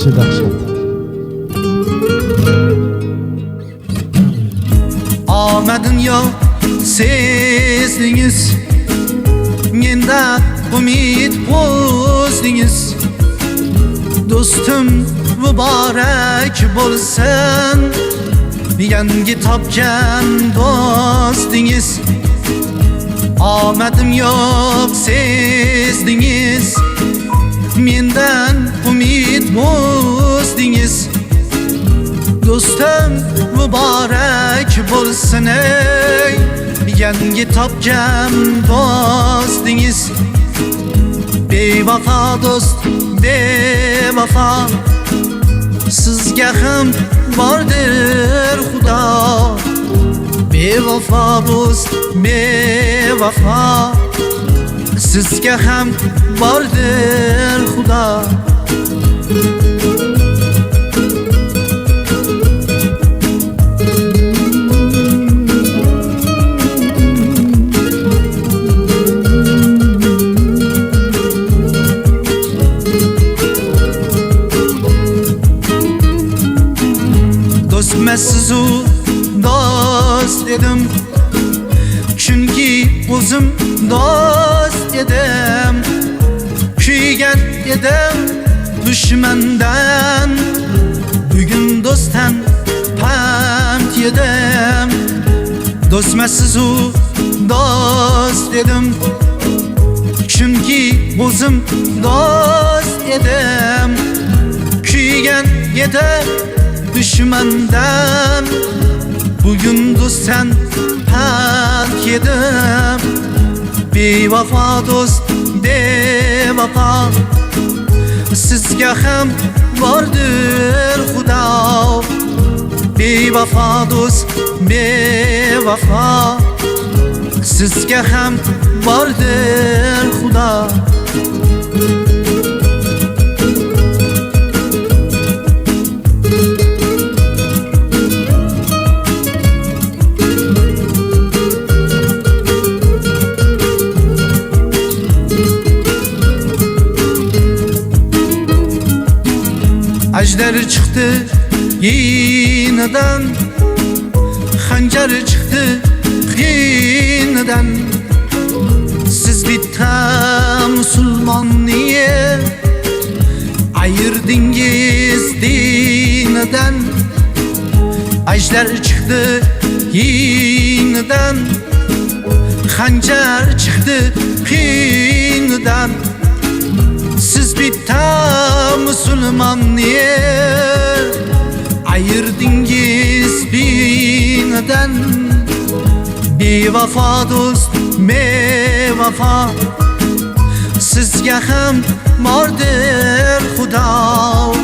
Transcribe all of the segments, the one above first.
Naqshi dahshat. Omadin yo sezdingiz, menda umid qo'zdingiz. Do'stim muborak bo'lsin, yangi topgan do'stingiz. Omadim yo'q sezdingiz, mendan umid bo'zdingiz. Do'stim muborak bo'lsin, yangi topgan do'stingiz. Bevafo do'st, bevafo, sizga ham bordir Xudo. Bevafo do'st, bevafo, sizga ham bordir Xudo. Do'stmasizu do'st edim, chunki o'zim do'st edim. Kuygan edim dushmandan, bugun do'stdan pand yedim. Do'stmasizu do'st edim, chunki o'zim do'st edim. Kuygan edim düşmandan, bugün do'stdan pand yedim. Bevafo do'st, bevafo, sizga ham bordir Xudo. Bevafo do'st, bevafo, sizga ham bordir Xudo. Ajder çıktı yineden, hancar çıktı yineden. Siz bitta Müslüman niye ayırdınız dininden? Ajder çıktı yineden, hancar çıktı yineden. Siz bitta Müslüman niye ayırdınız dininden? Bevafo do'st, bevafo, sizga ham bordir Xudo.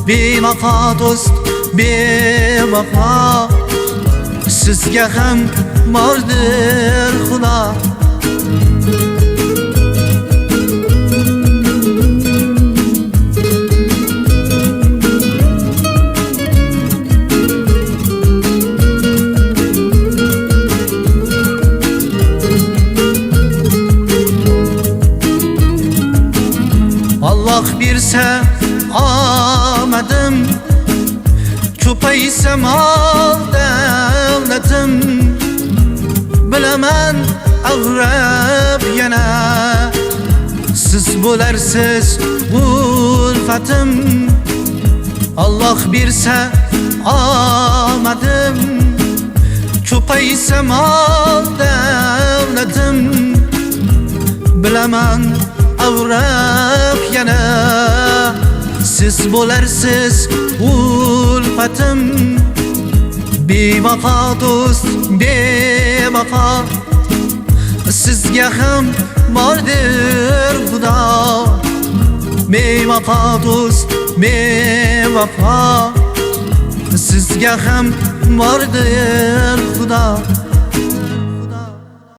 Bevafo do'st, bevafo, sizga ham bordir Xudo. Allah berse omadim, ko'paysa mol davlatim. Bilaman avrab yana siz bo'larsiz ulfatim. Allah berse omadim, ko'paysa mol davlatim. Bilaman avrab yana siz bo'larsiz ulfatim. Bevafo do'st, bevafo, sizga ham bordir Xudo. Bevafo do'st, bevafo, sizga ham bordir Xudo.